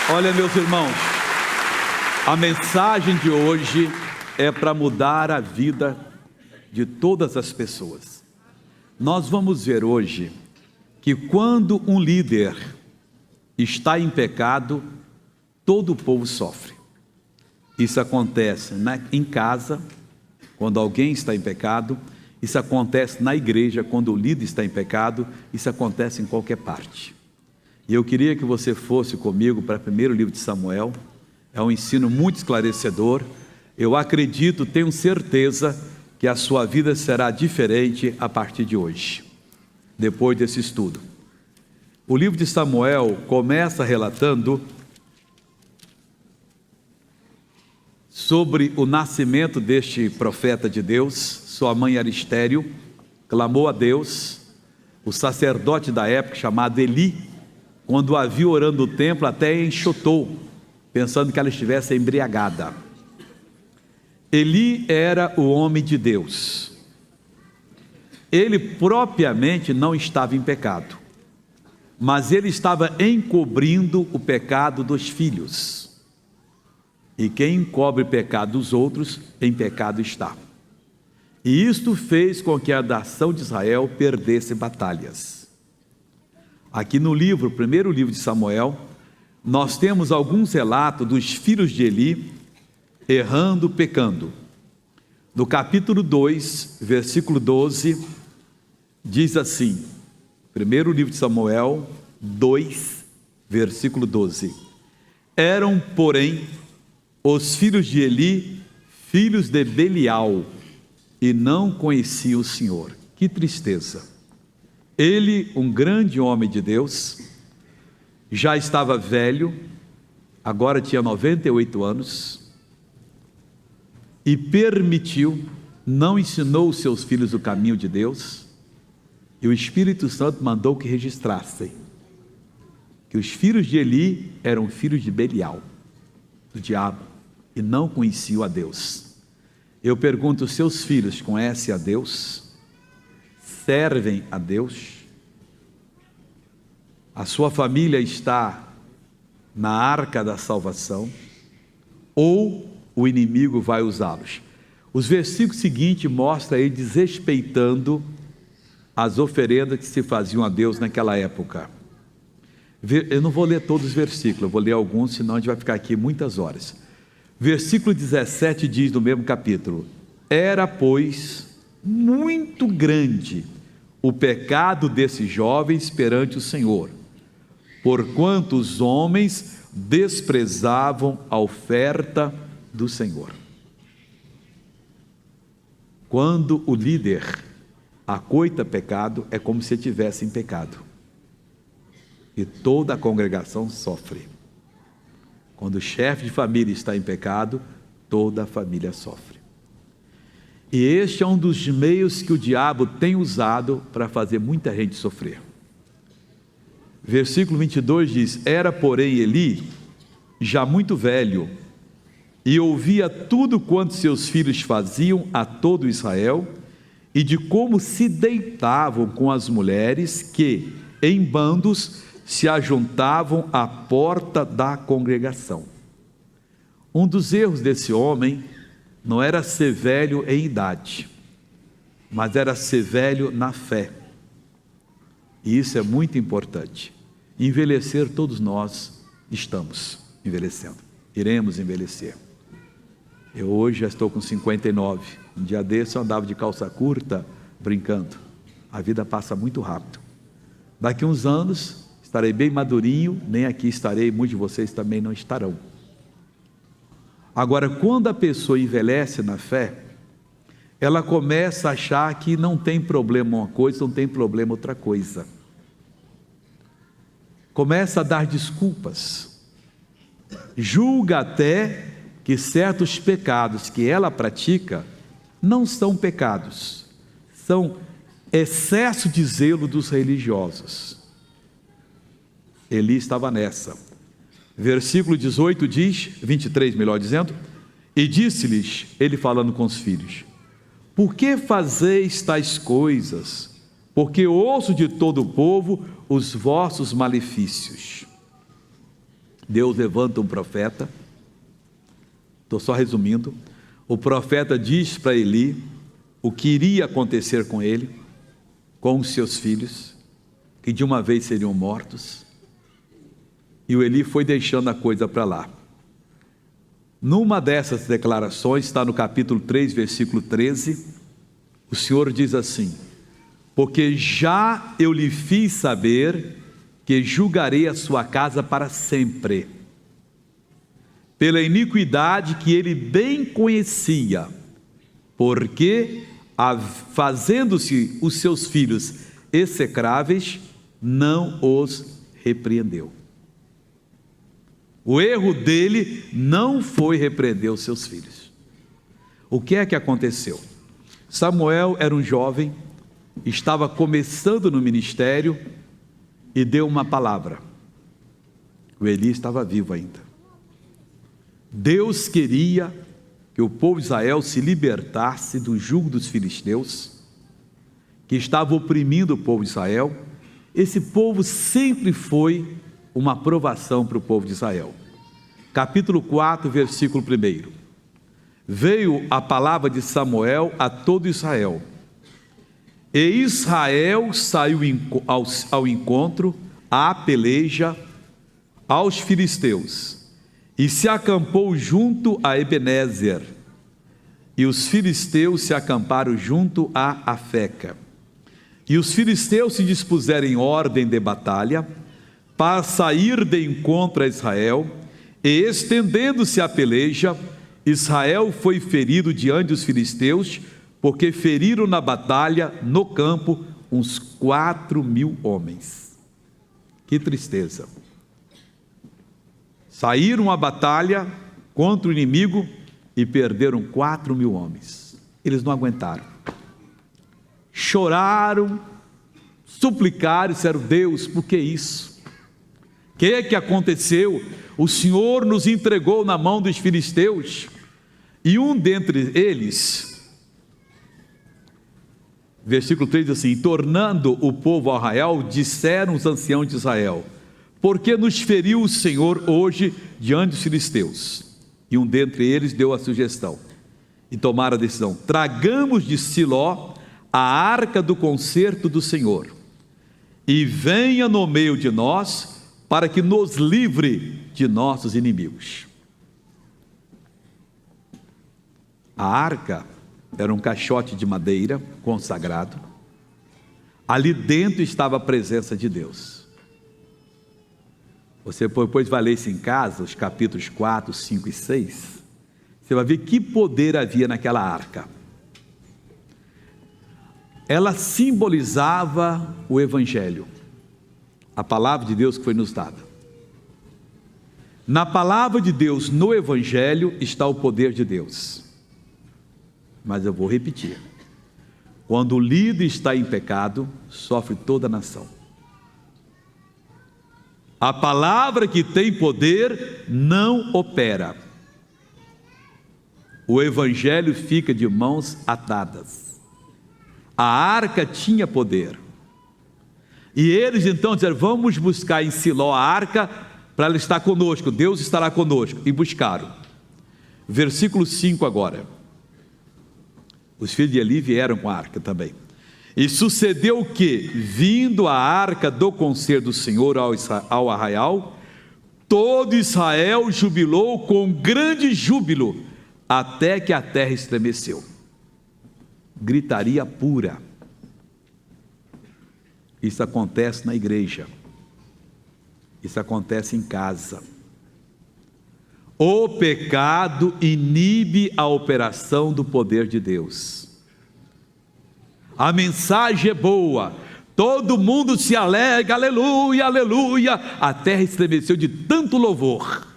Olha, meus irmãos, a mensagem de hoje é para mudar a vida de todas as pessoas. Nós vamos ver hoje que quando um líder está em pecado, todo o povo sofre. Isso acontece em casa, quando alguém está em pecado. Isso acontece na igreja, quando o líder está em pecado. Isso acontece em qualquer parte. E eu queria que você fosse comigo para o primeiro livro de Samuel. É um ensino muito esclarecedor. Eu acredito, tenho certeza que a sua vida será diferente a partir de hoje, depois desse estudo. O livro de Samuel começa relatando sobre o nascimento deste profeta de Deus. Sua mãe era estéril, clamou a Deus. O sacerdote da época, chamado Eli, quando a viu orando no templo, até enxotou, pensando que ela estivesse embriagada. Eli era o homem de Deus. Ele propriamente não estava em pecado, mas ele estava encobrindo o pecado dos filhos. E quem encobre o pecado dos outros, em pecado está. E isto fez com que a nação de Israel perdesse batalhas. Aqui no livro, primeiro livro de Samuel, nós temos alguns relatos dos filhos de Eli errando, pecando. No capítulo 2, versículo 12, diz assim, primeiro livro de Samuel 2, versículo 12: eram, porém, os filhos de Eli, filhos de Belial, e não conheciam o Senhor. Que tristeza! Ele, um grande homem de Deus, já estava velho, agora tinha 98 anos, e permitiu, não ensinou os seus filhos o caminho de Deus, e o Espírito Santo mandou que registrassem, que os filhos de Eli eram filhos de Belial, do diabo, e não conheciam a Deus. Eu pergunto, seus filhos conhecem a Deus? Servem a Deus? A sua família está na arca da salvação? Ou o inimigo vai usá-los? Os versículos seguintes mostram ele desrespeitando as oferendas que se faziam a Deus naquela época. Eu não vou ler todos os versículos, eu vou ler alguns, senão a gente vai ficar aqui muitas horas. Versículo 17 diz no mesmo capítulo: era, pois, muito grande o pecado desses jovens perante o Senhor, porquanto os homens desprezavam a oferta do Senhor. Quando o líder acoita pecado, é como se estivesse em pecado, e toda a congregação sofre. Quando o chefe de família está em pecado, toda a família sofre. E este é um dos meios que o diabo tem usado para fazer muita gente sofrer. Versículo 22 diz: era, porém, Eli já muito velho, e ouvia tudo quanto seus filhos faziam a todo Israel, e de como se deitavam com as mulheres que, em bandos, se ajuntavam à porta da congregação. Um dos erros desse homem não era ser velho em idade, mas era ser velho na fé. E isso é muito importante. Envelhecer, todos nós estamos envelhecendo, iremos envelhecer. Eu hoje já estou com 59, um dia desse eu andava de calça curta, brincando. A vida passa muito rápido. Daqui uns anos estarei bem madurinho, nem aqui estarei, muitos de vocês também não estarão. Agora, quando a pessoa envelhece na fé, ela começa a achar que não tem problema uma coisa, não tem problema outra coisa. Começa a dar desculpas. Julga até que certos pecados que ela pratica não são pecados, são excesso de zelo dos religiosos. Eli estava nessa. Versículo 18 diz, 23 melhor dizendo: e disse-lhes, ele falando com os filhos: por que fazeis tais coisas? Porque ouço de todo o povo os vossos malefícios. Deus levanta um profeta, estou só resumindo, o profeta diz para Eli o que iria acontecer com ele, com os seus filhos, que de uma vez seriam mortos, e o Eli foi deixando a coisa para lá. Numa dessas declarações, está no capítulo 3, versículo 13, o Senhor diz assim: porque já eu lhe fiz saber que julgarei a sua casa para sempre, pela iniquidade que ele bem conhecia, porque, fazendo-se os seus filhos execráveis, não os repreendeu. O erro dele não foi repreender os seus filhos. O que é que aconteceu? Samuel era um jovem, estava começando no ministério e deu uma palavra. O Eli estava vivo ainda. Deus queria que o povo de Israel se libertasse do jugo dos filisteus, que estava oprimindo o povo de Israel. Esse povo sempre foi uma provação para o povo de Israel. Capítulo 4, versículo 1. Veio a palavra de Samuel a todo Israel, e Israel saiu ao encontro, à peleja, aos filisteus, e se acampou junto a Ebenezer, e os filisteus se acamparam junto a Afeca. E os filisteus se dispuseram em ordem de batalha, para sair de encontro a Israel, e estendendo-se a peleja, Israel foi ferido diante dos filisteus, porque feriram na batalha, no campo, uns 4.000 homens. Que tristeza! Saíram à batalha contra o inimigo e perderam 4.000 homens. Eles não aguentaram. Choraram, suplicaram, disseram: Deus, por que isso? O que é que aconteceu? O Senhor nos entregou na mão dos filisteus, e um dentre eles, versículo 3 diz assim: tornando o povo ao arraial, disseram os anciãos de Israel: por que nos feriu o Senhor hoje diante dos filisteus? E um dentre eles deu a sugestão, e tomaram a decisão: tragamos de Siló a arca do concerto do Senhor, e venha no meio de nós, para que nos livre de nossos inimigos. A arca era um caixote de madeira consagrado. Ali dentro estava a presença de Deus. Você depois vai ler isso em casa, os capítulos 4, 5 e 6. Você vai ver que poder havia naquela arca. Ela simbolizava o Evangelho, a palavra de Deus que foi nos dada. Na palavra de Deus, no Evangelho, está o poder de Deus. Mas eu vou repetir: quando o líder está em pecado, sofre toda a nação. A palavra que tem poder não opera. O Evangelho fica de mãos atadas. A arca tinha poder. E eles então disseram: vamos buscar em Siló a arca, para ela estar conosco, Deus estará conosco. E buscaram. Versículo 5 agora. Os filhos de Eli vieram com a arca também. E sucedeu que, vindo a arca do concerto do Senhor ao arraial, todo Israel jubilou com grande júbilo, até que a terra estremeceu. Gritaria pura. Isso acontece na igreja. Isso acontece em casa. O pecado inibe a operação do poder de Deus. A mensagem é boa, todo mundo se alegra, aleluia, aleluia. A terra estremeceu de tanto louvor.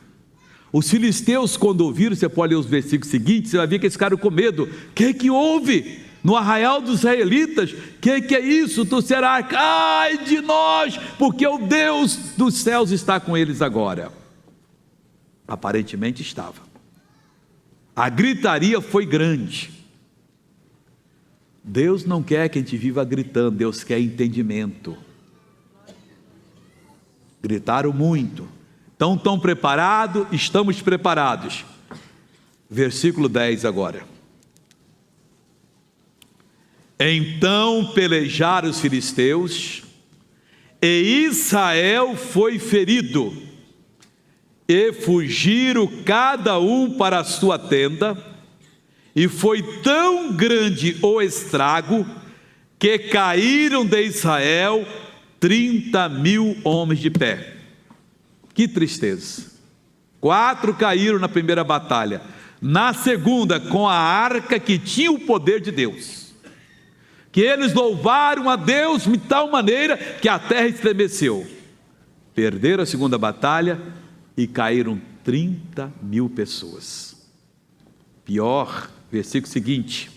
Os filisteus, quando ouviram, você pode ler os versículos seguintes, você vai ver que eles ficaram com medo. O que houve? No arraial dos israelitas, que é isso? Tu serás, ai de nós, porque o Deus dos céus está com eles agora. Aparentemente estava. A gritaria foi grande. Deus não quer que a gente viva gritando, Deus quer entendimento. Gritaram muito, Então, estão preparados? Estamos preparados. Versículo 10 agora. Então pelejaram os filisteus, e Israel foi ferido, e fugiram cada um para a sua tenda, e foi tão grande o estrago, que caíram de Israel 30.000 homens de pé. Que tristeza! 4 caíram na primeira batalha, na segunda com a arca que tinha o poder de Deus, que eles louvaram a Deus de tal maneira que a terra estremeceu. Perderam a segunda batalha e caíram 30.000 pessoas. Pior, versículo seguinte: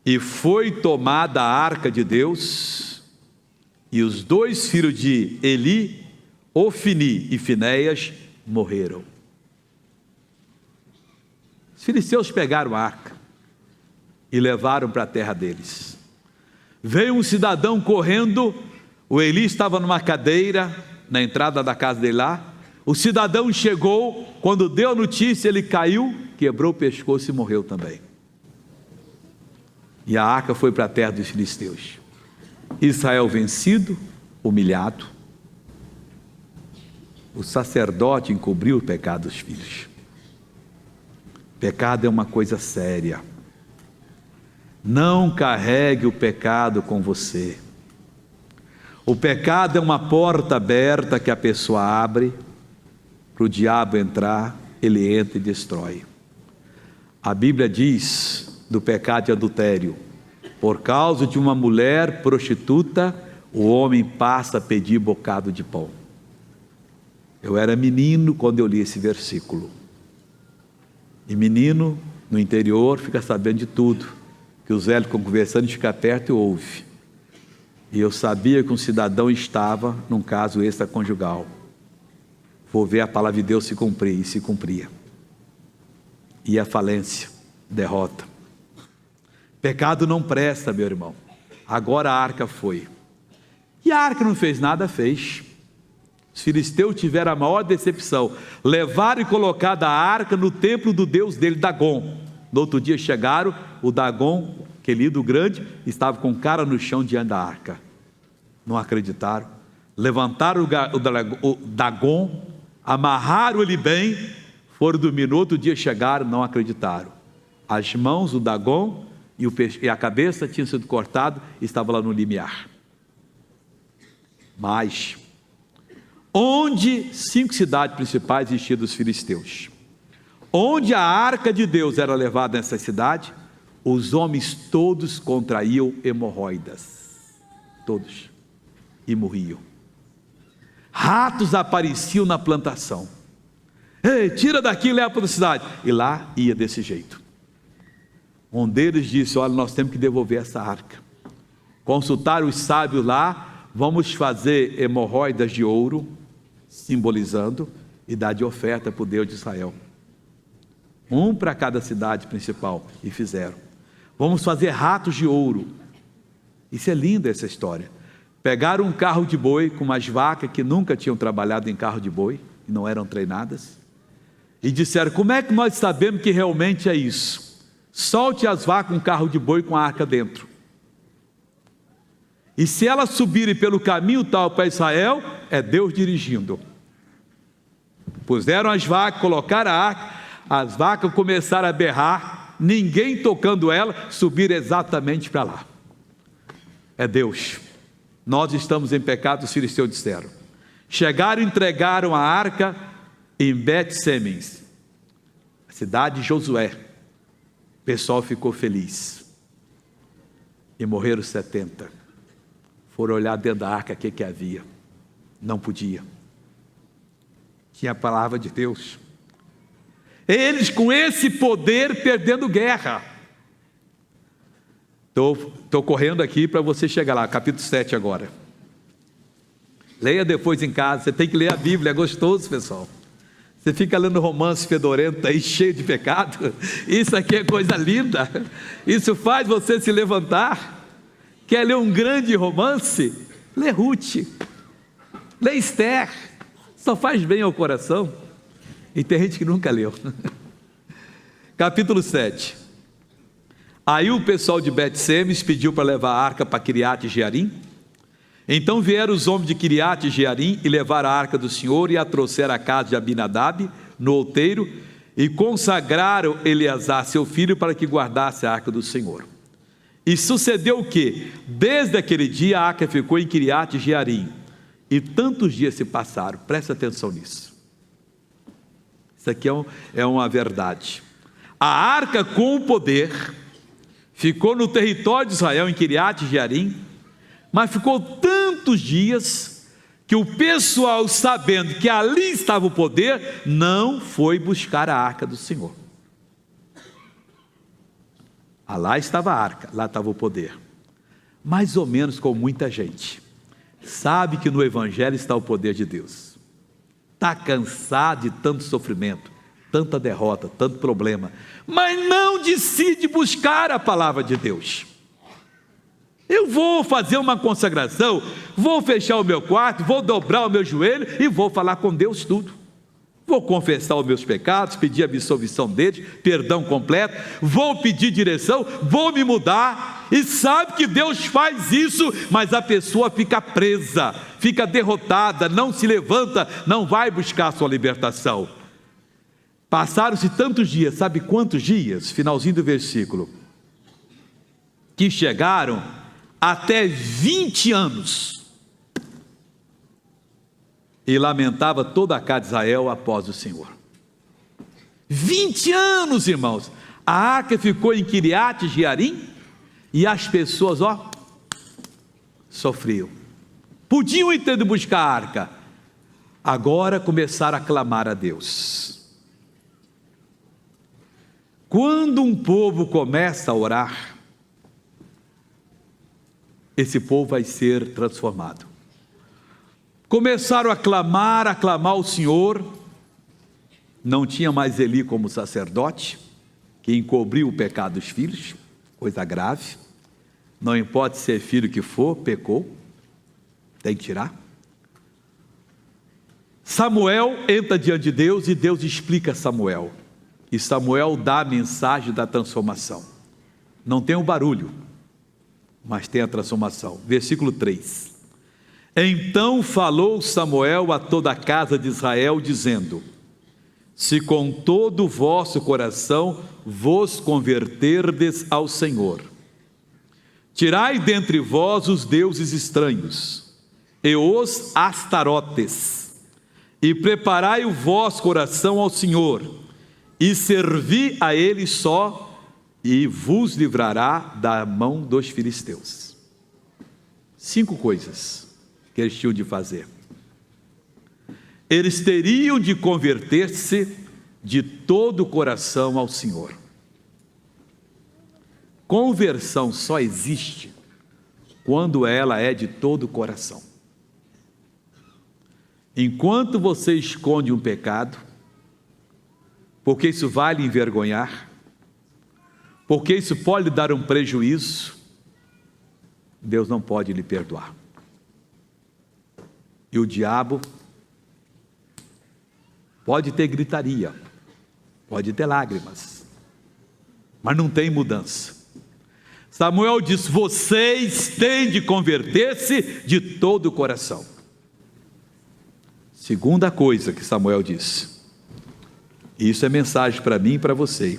e foi tomada a arca de Deus, e os 2 filhos de Eli, Ofni e Finéias, morreram. Os filisteus pegaram a arca e levaram para a terra deles. Veio um cidadão correndo, o Eli estava numa cadeira na entrada da casa dele lá. O cidadão chegou, quando deu a notícia, ele caiu, quebrou o pescoço e morreu também. E a arca foi para a terra dos filisteus. Israel vencido, humilhado. O sacerdote encobriu o pecado dos filhos. Pecado é uma coisa séria. Não carregue o pecado com você. O pecado é uma porta aberta que a pessoa abre para o diabo entrar, ele entra e destrói. A Bíblia diz do pecado de adultério: por causa de uma mulher prostituta, o homem passa a pedir bocado de pão. Eu era menino quando eu li esse versículo. E menino no interior fica sabendo de tudo, que os velhos ficam conversando e fica perto e ouve. E eu sabia que um cidadão estava num caso extraconjugal. Vou ver a palavra de Deus se cumprir, e se cumpria. E a falência, derrota. Pecado não presta, meu irmão. Agora a arca foi. E a arca não fez nada, fez. Os filisteus tiveram a maior decepção. Levaram e colocaram a arca no templo do Deus dele, Dagon. No outro dia chegaram, o Dagon, aquele do grande, estava com cara no chão diante da arca. Não acreditaram. Levantaram o Dagon, amarraram ele bem, foram dormir. No outro dia chegaram, não acreditaram. As mãos, o Dagon e a cabeça tinham sido cortados, estava lá no limiar. Mas onde 5 cidades principais existiam dos filisteus, onde a arca de Deus era levada nessa cidade, os homens todos contraíam hemorroidas, todos, e morriam. Ratos apareciam na plantação. Ei, tira daqui e leva para a cidade. E lá ia desse jeito. Um deles disse: olha, nós temos que devolver essa arca. Consultaram os sábios lá: vamos fazer hemorroidas de ouro, simbolizando, e dar de oferta para o Deus de Israel. Um para cada cidade principal, e fizeram. Vamos fazer ratos de ouro. Isso é lindo, essa história. Pegaram um carro de boi com umas vacas que nunca tinham trabalhado em carro de boi, e não eram treinadas, e disseram: como é que nós sabemos que realmente é isso? Solte as vacas um carro de boi com a arca dentro, e se elas subirem pelo caminho tal para Israel, é Deus dirigindo. Puseram as vacas, colocaram a arca, as vacas começaram a berrar, ninguém tocando ela, subiram exatamente para lá. É Deus. Nós estamos em pecado, os filisteus disseram. Chegaram e entregaram a arca em Bet-Semens, a cidade de Josué. O pessoal ficou feliz. E morreram 70. Foram olhar dentro da arca, o que havia? Não podia. Tinha a palavra de Deus. Eles com esse poder perdendo guerra. Estou correndo aqui para você chegar lá, capítulo 7 agora. Leia depois em casa, você tem que ler a Bíblia, é gostoso, pessoal. Você fica lendo romance fedorento aí, cheio de pecado. Isso aqui é coisa linda. Isso faz você se levantar. Quer ler um grande romance? Lê Ruth, lê Esther. Só faz bem ao coração. E tem gente que nunca leu. Capítulo 7. Aí o pessoal de Bet-Semes pediu para levar a arca para Quiriate Jearim. Então vieram os homens de Quiriate Jearim e levaram a arca do Senhor e a trouxeram à casa de Abinadab, no outeiro, e consagraram Eleazar, seu filho, para que guardasse a arca do Senhor. E sucedeu o quê? Desde aquele dia a arca ficou em Quiriate Jearim. E tantos dias se passaram, presta atenção nisso. Isso aqui é uma verdade. A arca com o poder ficou no território de Israel, em Quiriate Jearim, mas ficou tantos dias que o pessoal, sabendo que ali estava o poder, não foi buscar a arca do Senhor. Lá estava a arca, lá estava o poder. Mais ou menos com muita gente. Sabe que no Evangelho está o poder de Deus. Está cansado de tanto sofrimento, tanta derrota, tanto problema, mas não decide buscar a palavra de Deus. Eu vou fazer uma consagração, vou fechar o meu quarto, vou dobrar o meu joelho e vou falar com Deus tudo. Vou confessar os meus pecados, pedir a absolvição deles, perdão completo, vou pedir direção, vou me mudar. E sabe que Deus faz isso, mas a pessoa fica presa, fica derrotada, não se levanta, não vai buscar a sua libertação. Passaram-se tantos dias, sabe quantos dias? Finalzinho do versículo. Que chegaram até 20 anos. E lamentava toda a casa de Israel após o Senhor. 20 anos, irmãos. A arca ficou em Quiriate Jearim e as pessoas, sofriam. Podiam ir tendo buscar a arca. Agora começaram a clamar a Deus. Quando um povo começa a orar, esse povo vai ser transformado. Começaram a clamar ao Senhor. Não tinha mais Eli como sacerdote, que encobriu o pecado dos filhos, coisa grave. Não importa se é filho que for, pecou, tem que tirar. Samuel entra diante de Deus e Deus explica a Samuel. E Samuel dá a mensagem da transformação. Não tem o barulho, mas tem a transformação. Versículo 3. Então falou Samuel a toda a casa de Israel, dizendo: se com todo o vosso coração vos converterdes ao Senhor, tirai dentre vós os deuses estranhos, e os astarotes, e preparai o vosso coração ao Senhor, e servi a Ele só, e vos livrará da mão dos filisteus. 5 coisas que eles tinham de fazer. Eles teriam de converter-se de todo o coração ao Senhor. Conversão só existe quando ela é de todo o coração. Enquanto você esconde um pecado, porque isso vai lhe envergonhar, porque isso pode lhe dar um prejuízo, Deus não pode lhe perdoar. E o diabo pode ter gritaria, pode ter lágrimas, mas não tem mudança. Samuel diz: vocês têm de converter-se de todo o coração. Segunda coisa que Samuel disse, e isso é mensagem para mim e para você: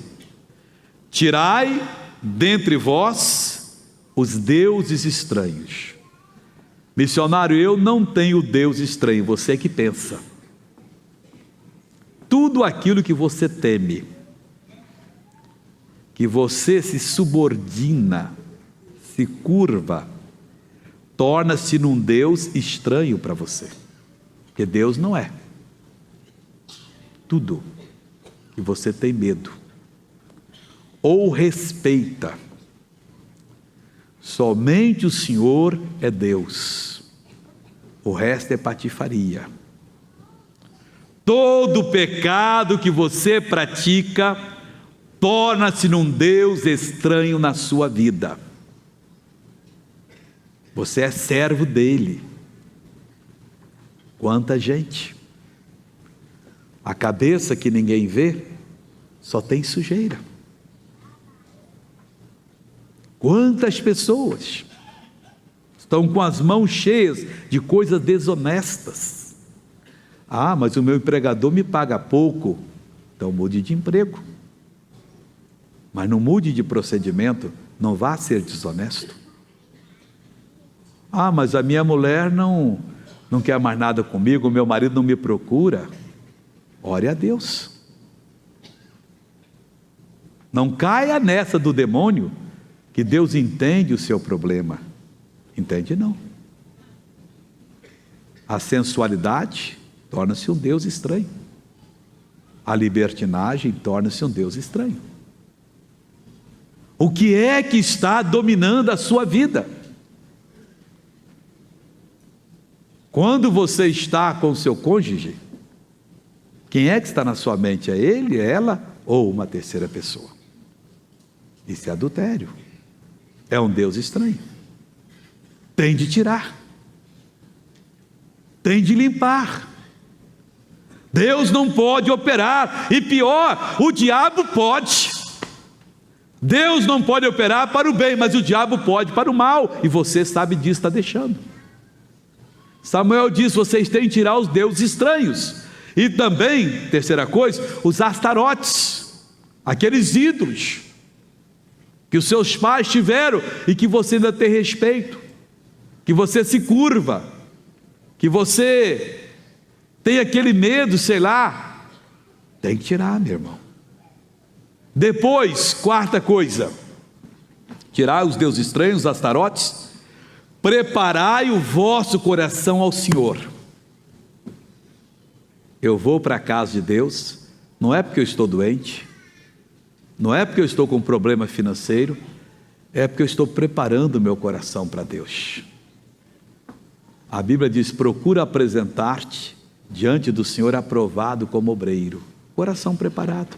tirai dentre vós os deuses estranhos. Missionário, eu não tenho Deus estranho, você é que pensa. Tudo aquilo que você teme, que você se subordina, se curva, torna-se num Deus estranho para você, porque Deus não é. Tudo que você tem medo ou respeita, somente o Senhor é Deus, o resto é patifaria. Todo pecado que você pratica torna-se num Deus estranho na sua vida. Você é servo dele. Quanta gente A cabeça que ninguém vê só tem sujeira. Quantas pessoas estão com as mãos cheias de coisas desonestas? Ah, mas o meu empregador me paga pouco. Então mude de emprego. Mas não mude de procedimento, não vá ser desonesto. Ah, mas a minha mulher não quer mais nada comigo, o meu marido não me procura. Ore a Deus. Não caia nessa do demônio, que Deus entende o seu problema. Entende não. A sensualidade torna-se um Deus estranho. A libertinagem torna-se um Deus estranho. O que é que está dominando a sua vida? Quando você está com o seu cônjuge, quem é que está na sua mente? É ele, é ela ou uma terceira pessoa? Isso é adultério. É um Deus estranho. Tem de tirar. Tem de limpar. Deus não pode operar. E pior, o diabo pode. Deus não pode operar para o bem, mas o diabo pode para o mal. E você sabe disso, está deixando. Samuel diz, vocês têm de tirar os deuses estranhos. E também, terceira coisa, os astarotes, aqueles ídolos que os seus pais tiveram e que você ainda tem respeito, que você se curva, que você tem aquele medo, sei lá, tem que tirar, meu irmão. Depois, quarta coisa, tirar os deuses estranhos, os astarotes. Preparai o vosso coração ao Senhor. Eu vou para a casa de Deus, não é porque eu estou doente, não é porque eu estou com um problema financeiro, é porque eu estou preparando o meu coração para Deus. A Bíblia diz, procura apresentar-te diante do Senhor aprovado como obreiro, coração preparado.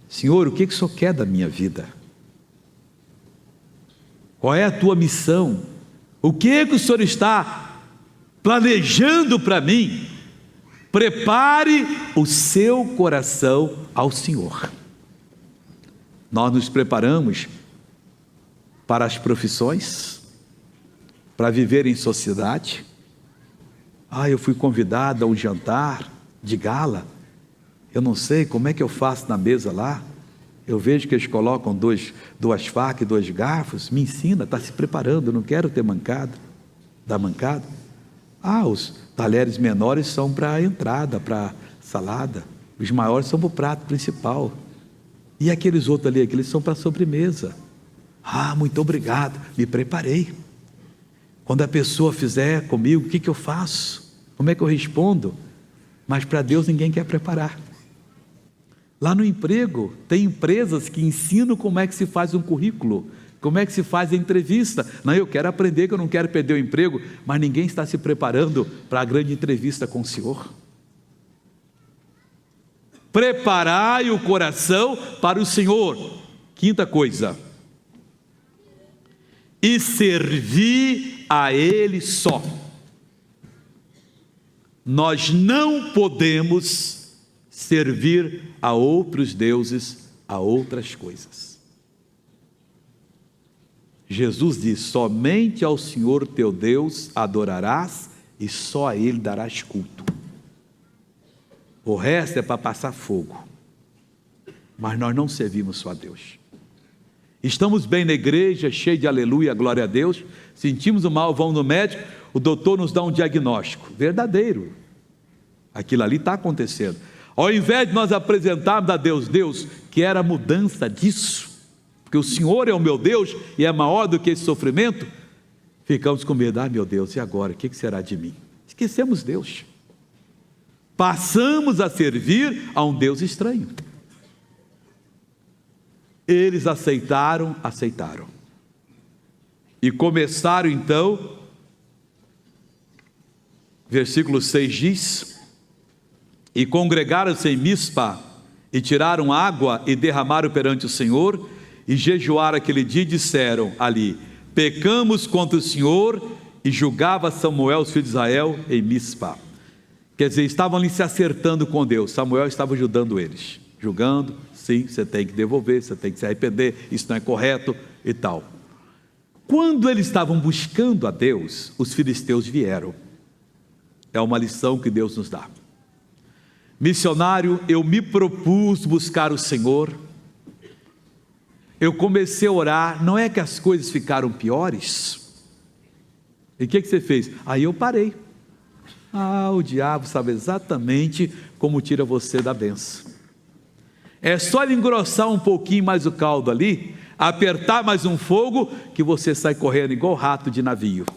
Senhor, o que o Senhor quer da minha vida? Qual é a tua missão? O que o Senhor está planejando para mim? Prepare o seu coração ao Senhor. Nós nos preparamos para as profissões, para viver em sociedade. Eu fui convidado a um jantar de gala, eu não sei como é que eu faço na mesa lá, eu vejo que eles colocam duas facas e 2 garfos, me ensina, está se preparando, não quero ter mancada, dar mancada. Os talheres menores são para a entrada, para a salada, os maiores são para o prato principal, e aqueles outros ali, aqueles são para a sobremesa. Muito obrigado, me preparei. Quando a pessoa fizer comigo, o que eu faço? Como é que eu respondo? Mas para Deus ninguém quer preparar. Lá no emprego, tem empresas que ensinam como é que se faz um currículo, como é que se faz a entrevista. Não, eu quero aprender, que eu não quero perder o emprego, mas ninguém está se preparando para a grande entrevista com o Senhor. Preparai o coração para o Senhor. Quinta coisa, e servi a Ele só. Nós não podemos servir a outros deuses, a outras coisas. Jesus diz, somente ao Senhor teu Deus adorarás e só a Ele darás culto. O resto é para passar fogo. Mas nós não servimos só a Deus. Estamos bem na igreja, cheio de aleluia, glória a Deus, sentimos o mal, vamos no médico, o doutor nos dá um diagnóstico, verdadeiro, aquilo ali está acontecendo. Ao invés de nós apresentarmos a Deus, quer a mudança disso, porque o Senhor é o meu Deus e é maior do que esse sofrimento, ficamos com medo, meu Deus, e agora, o que será de mim? Esquecemos Deus, passamos a servir a um Deus estranho. Eles aceitaram, e começaram então, versículo 6 diz, e congregaram-se em Mispa, e tiraram água e derramaram perante o Senhor, e jejuaram aquele dia e disseram ali, pecamos contra o Senhor, e julgava Samuel os filhos de Israel em Mispa. Quer dizer, estavam ali se acertando com Deus. Samuel estava ajudando eles, julgando, sim, você tem que devolver, você tem que se arrepender, isso não é correto e tal. Quando eles estavam buscando a Deus, os filisteus vieram. É uma lição que Deus nos dá. Missionário, eu me propus buscar o Senhor, eu comecei a orar, não é que as coisas ficaram piores? E o que você fez? Aí eu parei. O diabo sabe exatamente como tira você da bênção. É só ele engrossar um pouquinho mais o caldo ali, apertar mais um fogo, que você sai correndo igual rato de navio.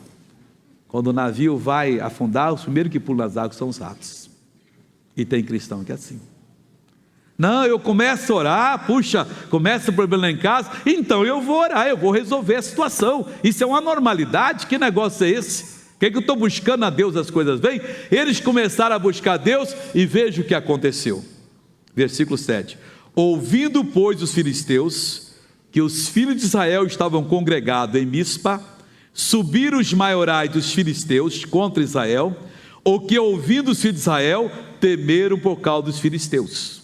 Quando o navio vai afundar, os primeiros que pulam nas águas são os ratos. E tem cristão que é assim. Não, eu começo a orar, começa o problema lá em casa, então eu vou orar, eu vou resolver a situação. Isso é uma normalidade? Que negócio é esse? O que eu estou buscando a Deus, as coisas vêm? Eles começaram a buscar a Deus e veja o que aconteceu. Versículo 7. Ouvindo, pois, os filisteus que os filhos de Israel estavam congregados em Mispa, subiram os maiorais dos filisteus contra Israel, o que, ouvindo os filhos de Israel, temeram por causa dos filisteus.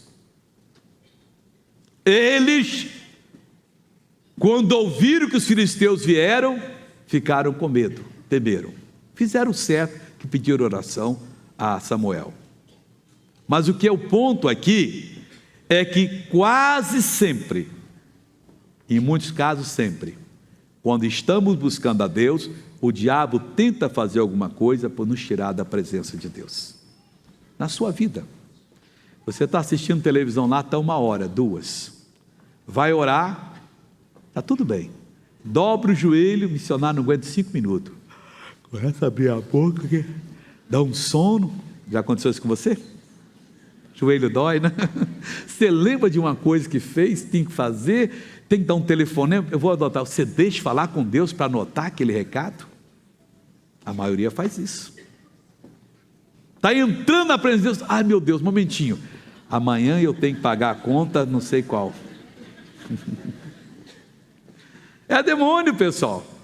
Eles, quando ouviram que os filisteus vieram, ficaram com medo, temeram. Fizeram certo que pediram oração a Samuel. Mas o que é o ponto aqui é que quase sempre, em muitos casos sempre, quando estamos buscando a Deus, o diabo tenta fazer alguma coisa para nos tirar da presença de Deus. Na sua vida, você está assistindo televisão lá, está 1 hora, 2, vai orar, está tudo bem, dobra o joelho, missionário não aguenta 5 minutos, começa a abrir a boca, dá um sono. Já aconteceu isso com você? Joelho dói, né? Você lembra de uma coisa que fez, tem que fazer, tem que dar um telefonema, eu vou adotar, você deixa falar com Deus para anotar aquele recado? A maioria faz isso. Está entrando na presença de Deus, ai meu Deus, momentinho, amanhã eu tenho que pagar a conta, não sei qual. É demônio, pessoal.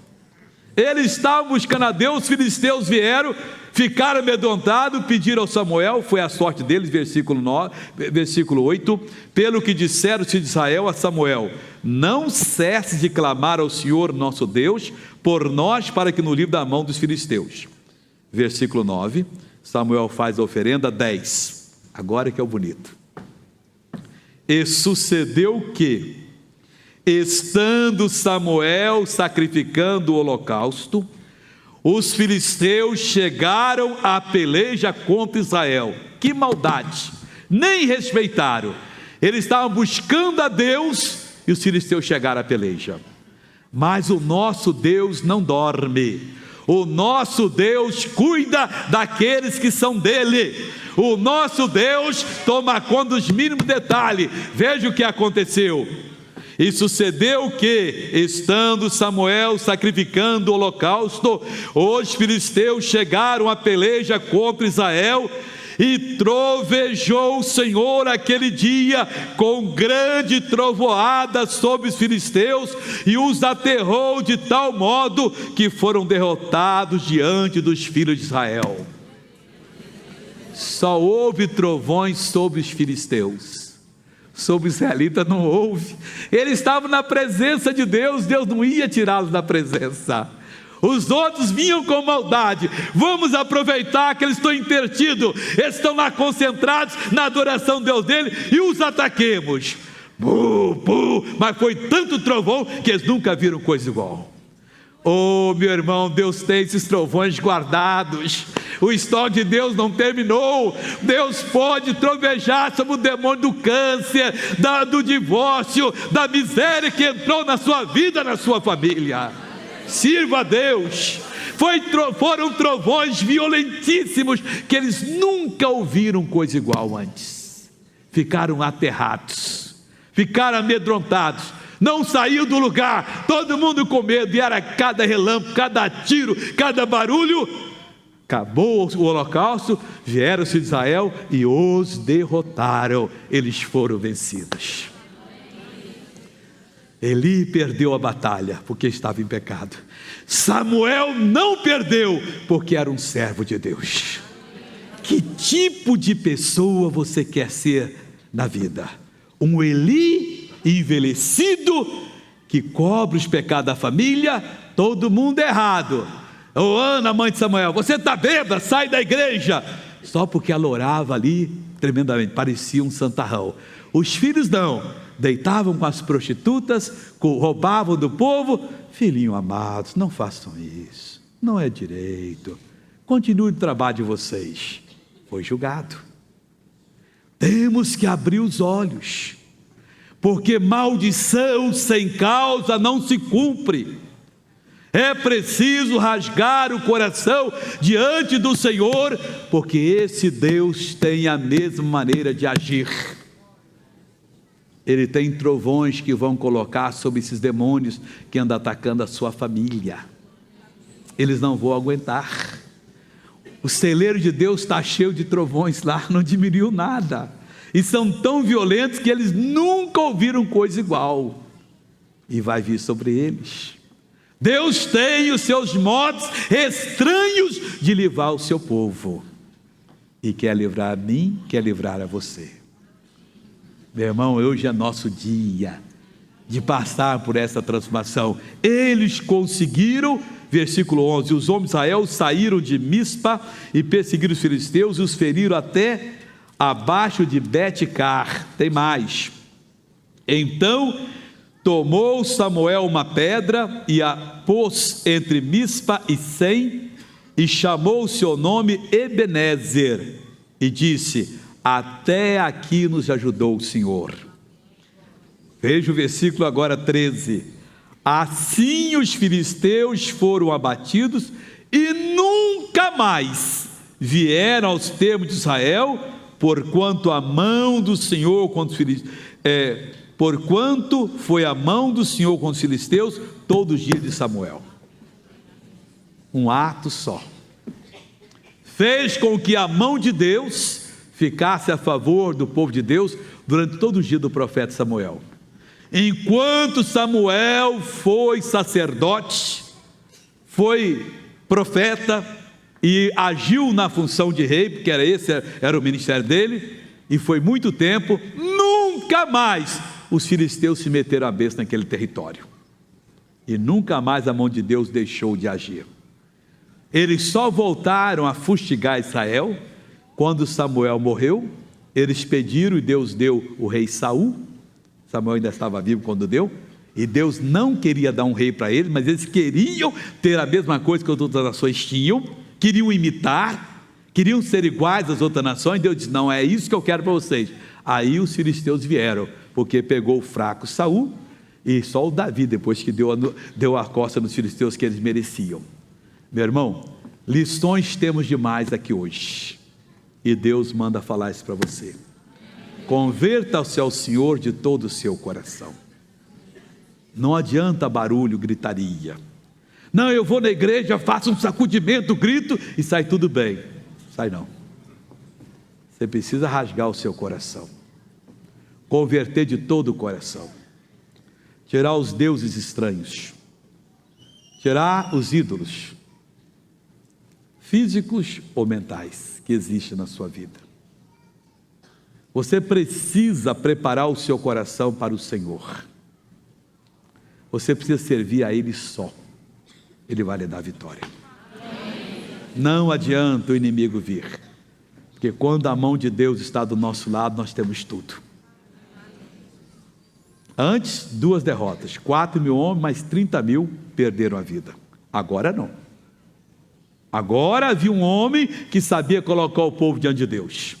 Eles estavam buscando a Deus, os filisteus vieram, ficaram amedrontados, pediram ao Samuel, foi a sorte deles, versículo 8, pelo que disseram os filhos de Israel a Samuel, não cesse de clamar ao Senhor nosso Deus, por nós, para que nos livre da mão dos filisteus. Versículo 9, Samuel faz a oferenda. 10, agora que é o bonito. E sucedeu que, estando Samuel sacrificando o holocausto, os filisteus chegaram à peleja contra Israel. Que maldade, nem respeitaram. Eles estavam buscando a Deus e os filisteus chegaram à peleja. Mas o nosso Deus não dorme. O nosso Deus cuida daqueles que são dele. O nosso Deus toma conta dos mínimos detalhes. Veja o que aconteceu. E sucedeu que, estando Samuel sacrificando o holocausto, os filisteus chegaram à peleja contra Israel, e trovejou o Senhor aquele dia com grande trovoada sobre os filisteus, e os aterrou de tal modo que foram derrotados diante dos filhos de Israel. Só houve trovões sobre os filisteus. Sobre os israelitas não houve. Eles estavam na presença de Deus, Deus não ia tirá-los da presença. Os outros vinham com maldade. Vamos aproveitar que eles estão intertidos, eles estão lá concentrados na adoração de Deus dele, e os ataquemos. Mas foi tanto trovão que eles nunca viram coisa igual. Oh, meu irmão, Deus tem esses trovões guardados. O estoque de Deus não terminou. Deus pode trovejar sobre o demônio do câncer, do divórcio, da miséria que entrou na sua vida, na sua família. Sirva a Deus. Foram trovões violentíssimos que eles nunca ouviram coisa igual antes. Ficaram aterrados, ficaram amedrontados, não saiu do lugar, todo mundo com medo, e era cada relâmpago, cada tiro, cada barulho. Acabou o holocausto, vieram-se de Israel e os derrotaram, eles foram vencidos. Eli perdeu a batalha porque estava em pecado. Samuel não perdeu porque era um servo de Deus. Que tipo de pessoa você quer ser na vida? Um Eli envelhecido que cobre os pecados da família? Todo mundo errado. Ô Ana, mãe de Samuel, você está bêbada, sai da igreja. Só porque ela orava ali tremendamente, parecia um santarrão. Os filhos não, deitavam com as prostitutas, roubavam do povo. Filhinho amados, não façam isso, não é direito, continue o trabalho de vocês. Foi julgado. Temos que abrir os olhos, porque maldição sem causa não se cumpre. É preciso rasgar o coração diante do Senhor, porque esse Deus tem a mesma maneira de agir. Ele tem trovões que vão colocar sobre esses demônios que andam atacando a sua família. Eles não vão aguentar. O celeiro de Deus está cheio de trovões lá, não diminuiu nada. E são tão violentos que eles nunca ouviram coisa igual. E vai vir sobre eles. Deus tem os seus modos estranhos de livrar o seu povo. E quer livrar a mim, quer livrar a você. Meu irmão, hoje é nosso dia de passar por essa transformação. Eles conseguiram, versículo 11, os homens de Israel saíram de Mispa e perseguiram os filisteus e os feriram até abaixo de Bet-car. Tem mais. Então tomou Samuel uma pedra e a pôs entre Mispa e Sem e chamou o seu nome Ebenezer e disse: até aqui nos ajudou o Senhor. Veja o versículo agora 13. Assim os filisteus foram abatidos e nunca mais vieram aos termos de Israel, porquanto a mão do Senhor contra os filisteus, porquanto foi a mão do Senhor contra os filisteus todos os dias de Samuel. Um ato só fez com que a mão de Deus ficasse a favor do povo de Deus durante todo o dia do profeta Samuel. Enquanto Samuel foi sacerdote, foi profeta e agiu na função de rei, porque era o ministério dele, e foi muito tempo, nunca mais os filisteus se meteram a besta naquele território, e nunca mais a mão de Deus deixou de agir. Eles só voltaram a fustigar Israel quando Samuel morreu. Eles pediram e Deus deu o rei Saul. Samuel ainda estava vivo quando deu, e Deus não queria dar um rei para eles, mas eles queriam ter a mesma coisa que as outras nações tinham, queriam imitar, queriam ser iguais às outras nações. Deus disse: não é isso que eu quero para vocês. Aí os filisteus vieram, porque pegou o fraco Saul, e só o Davi depois que deu a costa nos filisteus que eles mereciam. Meu irmão, lições temos demais aqui hoje, e Deus manda falar isso para você. Converta-se ao Senhor de todo o seu coração. Não adianta barulho, gritaria. Não, eu vou na igreja, faço um sacudimento, grito e sai tudo bem. Sai não. Você precisa rasgar o seu coração, converter de todo o coração, tirar os deuses estranhos, tirar os ídolos físicos ou mentais que existem na sua vida. Você precisa preparar o seu coração para o Senhor. Você precisa servir a Ele só. Ele vai lhe dar vitória. Não adianta o inimigo vir, porque quando a mão de Deus está do nosso lado, nós temos tudo. Antes, 2 derrotas, 4.000 homens, mais 30.000 perderam a vida. Agora não. Agora havia um homem que sabia colocar o povo diante de Deus.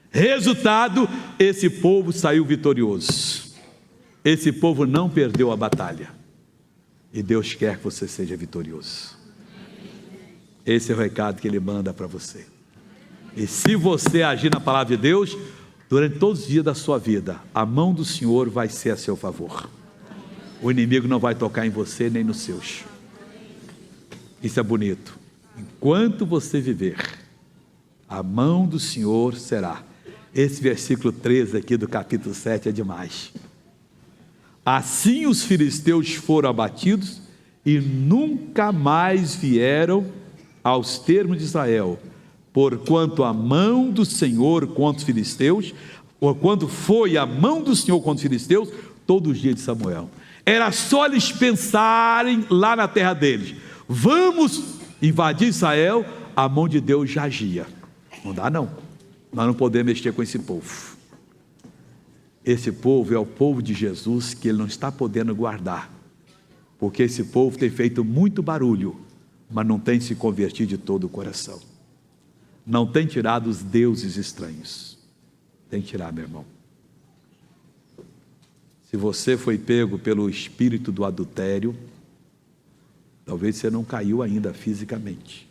Resultado, esse povo saiu vitorioso. Esse povo não perdeu a batalha. E Deus quer que você seja vitorioso. Esse é o recado que Ele manda para você. E se você agir na palavra de Deus, durante todos os dias da sua vida, a mão do Senhor vai ser a seu favor. O inimigo não vai tocar em você nem nos seus. Isso é bonito. Enquanto você viver, a mão do Senhor será. Esse versículo 13 aqui do capítulo 7 é demais. Assim os filisteus foram abatidos e nunca mais vieram aos termos de Israel, porquanto a mão do Senhor contra os filisteus, ou quando foi a mão do Senhor contra os filisteus, todos os dias de Samuel. Era só eles pensarem lá na terra deles, vamos invadir Israel, a mão de Deus já agia. Não dá não, nós não podemos mexer com esse povo. Esse povo é o povo de Jesus que ele não está podendo guardar, porque esse povo tem feito muito barulho, mas não tem se convertido de todo o coração, não tem tirado os deuses estranhos. Tem que tirar, meu irmão. Se você foi pego pelo espírito do adultério, talvez você não caiu ainda fisicamente,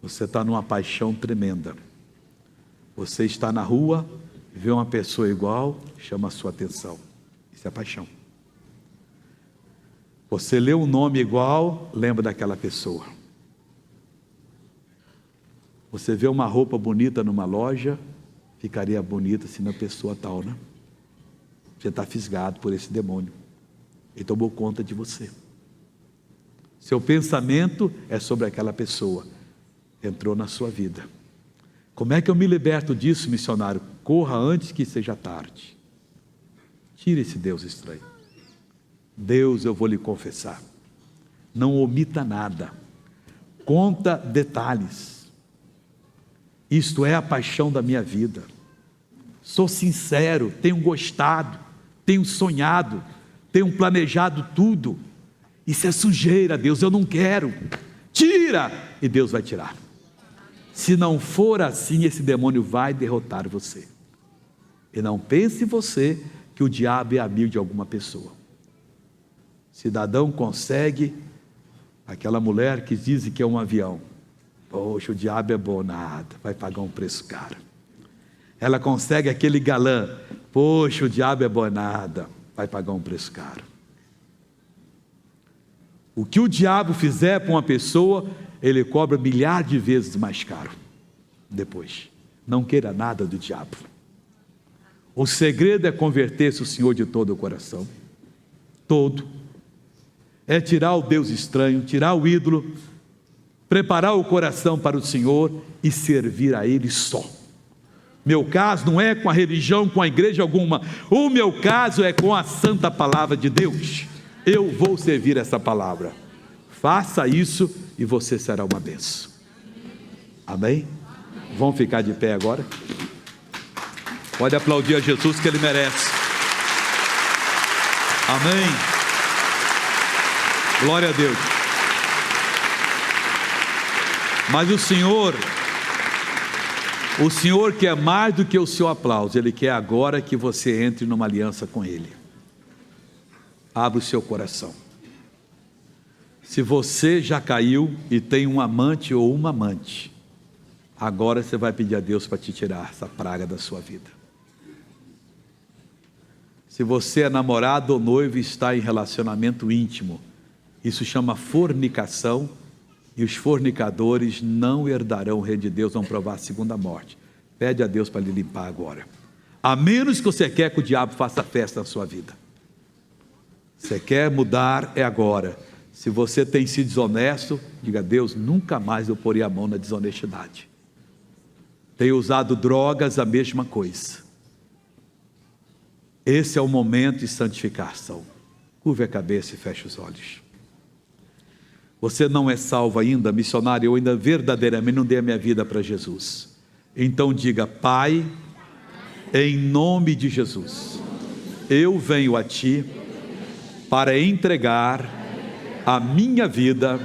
você está numa paixão tremenda, você está na rua, vê uma pessoa igual, chama a sua atenção, isso é paixão. Você lê um nome igual, lembra daquela pessoa. Você vê uma roupa bonita numa loja, ficaria bonita se na pessoa tal, né? Você está fisgado por esse demônio, ele tomou conta de você. Seu pensamento é sobre aquela pessoa, entrou na sua vida. Como é que eu me liberto disso, missionário? Corra antes que seja tarde. Tire esse Deus estranho. Deus, eu vou lhe confessar, não omita nada, conta detalhes. Isto é a paixão da minha vida. Sou sincero, tenho gostado, tenho sonhado, tenho planejado tudo. Isso é sujeira, Deus, eu não quero. Tira! E Deus vai tirar. Se não for assim, esse demônio vai derrotar você. E não pense você que o diabo é amigo de alguma pessoa. Cidadão consegue, aquela mulher que diz que é um avião. Poxa, o diabo é bom, nada, vai pagar um preço caro. Ela consegue aquele galã. Poxa, o diabo é bom, nada, vai pagar um preço caro. O que o diabo fizer para uma pessoa, ele cobra milhares de vezes mais caro depois. Não queira nada do diabo. O segredo é converter-se o Senhor de todo o coração, todo. É tirar o Deus estranho, tirar o ídolo, preparar o coração para o Senhor e servir a Ele só. Meu caso não é com a religião, com a igreja alguma, o meu caso é com a santa palavra de Deus. Eu vou servir essa palavra. Faça isso e você será uma bênção. Amém? Vamos ficar de pé agora? Pode aplaudir a Jesus que Ele merece. Amém. Glória a Deus. Mas o Senhor quer mais do que o seu aplauso. Ele quer agora que você entre numa aliança com Ele. Abra o seu coração. Se você já caiu e tem um amante ou uma amante, agora você vai pedir a Deus para te tirar essa praga da sua vida. Se você é namorado ou noivo e está em relacionamento íntimo, isso chama fornicação, e os fornicadores não herdarão o reino de Deus, vão provar a segunda morte. Pede a Deus para lhe limpar agora. A menos que você quer que o diabo faça festa na sua vida. Você quer mudar, é agora. Se você tem sido desonesto, diga a Deus, nunca mais eu porei a mão na desonestidade. Tenho usado drogas, a mesma coisa. Esse é o momento de santificação. Curve a cabeça e feche os olhos. Você não é salvo ainda, missionário, eu ainda verdadeiramente não dei a minha vida para Jesus. Então diga, Pai, em nome de Jesus, eu venho a Ti para entregar a minha vida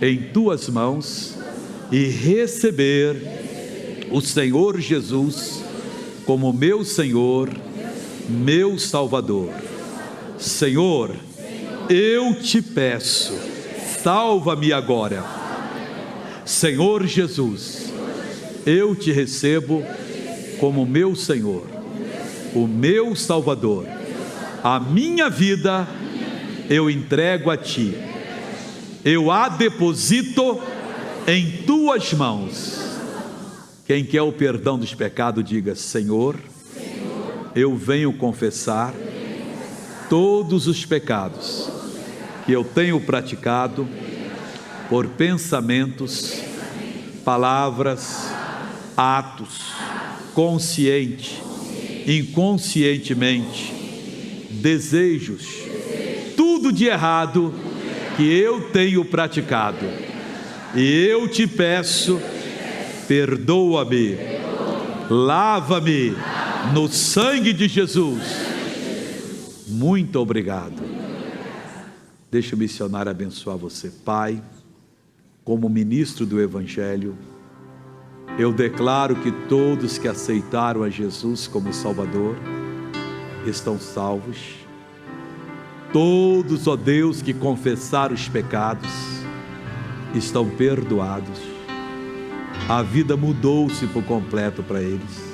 em Tuas mãos e receber o Senhor Jesus como meu Senhor, meu Salvador. Senhor, eu te peço, salva-me agora. Senhor Jesus, eu te recebo como meu Senhor, o meu Salvador. A minha vida eu entrego a Ti, eu a deposito em Tuas mãos. Quem quer o perdão dos pecados, diga, Senhor, eu venho confessar todos os pecados que eu tenho praticado por pensamentos, palavras, atos, consciente, inconscientemente, desejos, tudo de errado que eu tenho praticado. E eu te peço, perdoa-me, lava-me no sangue de Jesus. Muito obrigado. Deixa o missionário abençoar você. Pai, como ministro do Evangelho, eu declaro que todos que aceitaram a Jesus como Salvador estão salvos. Todos, ó Deus, que confessaram os pecados estão perdoados. A vida mudou-se por completo para eles.